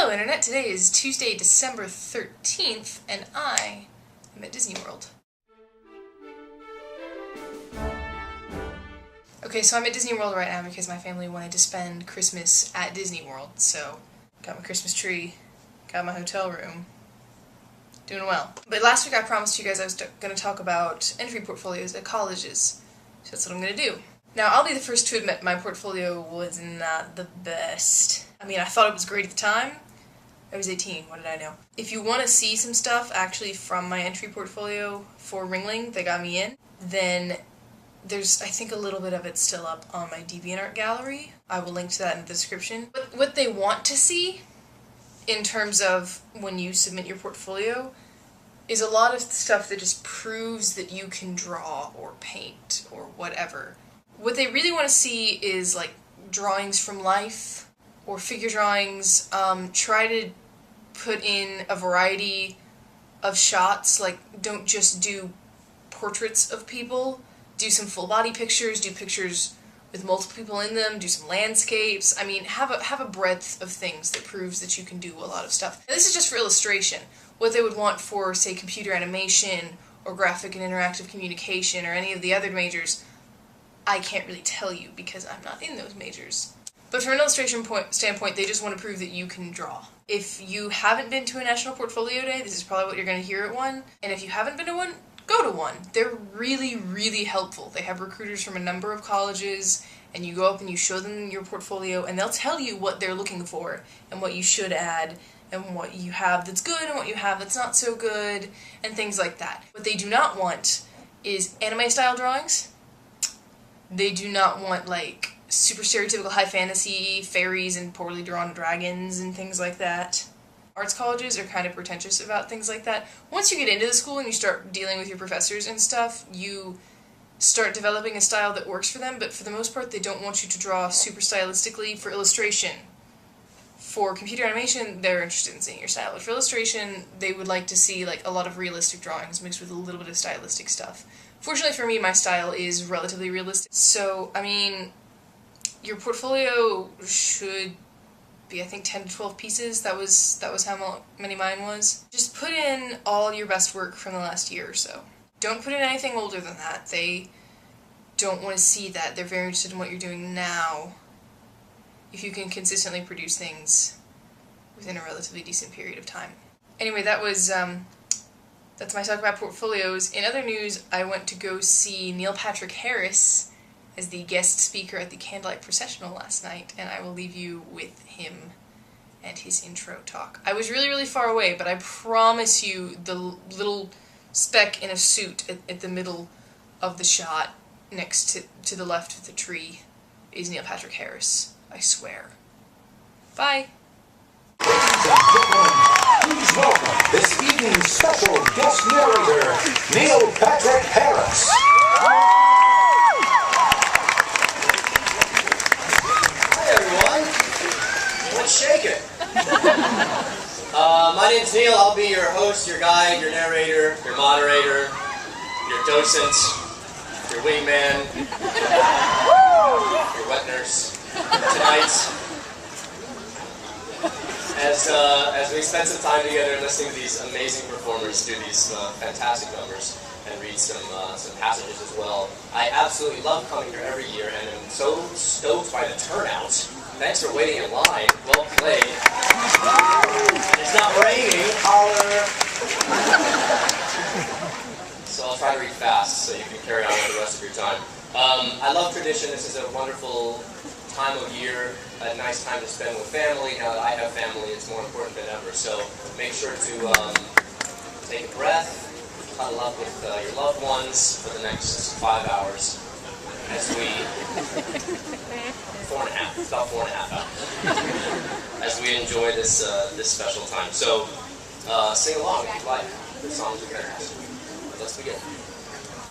Hello Internet, today is Tuesday, December 13th, and I am at Disney World. Okay, so I'm at Disney World right now because my family wanted to spend Christmas at Disney World, so got my Christmas tree, got my hotel room, doing well. But last week I promised you guys I was going to talk about entry portfolios at colleges, so that's what I'm going to do. Now, I'll be the first to admit my portfolio was not the best. I mean, I thought it was great at the time. I was 18, what did I know? If you want to see some stuff actually from my entry portfolio for Ringling that got me in, then there's, I think, a little bit of it still up on my DeviantArt gallery. I will link to that in the description. But what they want to see, in terms of when you submit your portfolio, is a lot of stuff that just proves that you can draw or paint or whatever. What they really want to see is like drawings from life or figure drawings. Try to put in a variety of shots, like don't just do portraits of people. Do some full body pictures, do pictures with multiple people in them, do some landscapes. I mean, have a breadth of things that proves that you can do a lot of stuff. And this is just for illustration. What they would want for, say, computer animation or graphic and interactive communication or any of the other majors, I can't really tell you because I'm not in those majors. But from an illustration standpoint, they just want to prove that you can draw. If you haven't been to a National Portfolio Day, this is probably what you're going to hear at one. And if you haven't been to one, go to one. They're really, really helpful. They have recruiters from a number of colleges, and you go up and you show them your portfolio, and they'll tell you what they're looking for, and what you should add, and what you have that's good, and what you have that's not so good, and things like that. What they do not want is anime-style drawings. They do not want, like, super stereotypical high fantasy fairies and poorly drawn dragons and things like that. Arts colleges are kind of pretentious about things like that. Once you get into the school and you start dealing with your professors and stuff, you start developing a style that works for them, but for the most part they don't want you to draw super stylistically for illustration. For computer animation, they're interested in seeing your style, but for illustration, they would like to see like a lot of realistic drawings mixed with a little bit of stylistic stuff. Fortunately for me, my style is relatively realistic, so, I mean, your portfolio should be, I think, 10 to 12 pieces. That was how many mine was. Just put in all your best work from the last year or so. Don't put in anything older than that. They don't want to see that. They're very interested in what you're doing now. If you can consistently produce things within a relatively decent period of time. Anyway, that's my talk about portfolios. In other news, I went to go see Neil Patrick Harris as the guest speaker at the Candlelight Processional last night, and I will leave you with him and his intro talk. I was really, really far away, but I promise you the little speck in a suit at the middle of the shot next to the left of the tree is Neil Patrick Harris. I swear. Bye! Please welcome this evening's special guest narrator, Neil Patrick Harris. Shake it. My name's Neil. I'll be your host, your guide, your narrator, your moderator, your docent, your wingman, your wet nurse. Tonight, as we spend some time together listening to these amazing performers do these fantastic numbers and read some passages as well, I absolutely love coming here every year and am so stoked by the turnout. Thanks for waiting in line. Well played. It's not raining. Holler. So I'll try to read fast so you can carry on with the rest of your time. I love tradition. This is a wonderful time of year, a nice time to spend with family. Now that I have family, it's more important than ever. So make sure to take a breath, cuddle up with your loved ones for the next 5 hours as we... 4.5, it's about 4.5 hours, as we enjoy this special time. So, sing along if you like the songs we're going to have. Let's begin.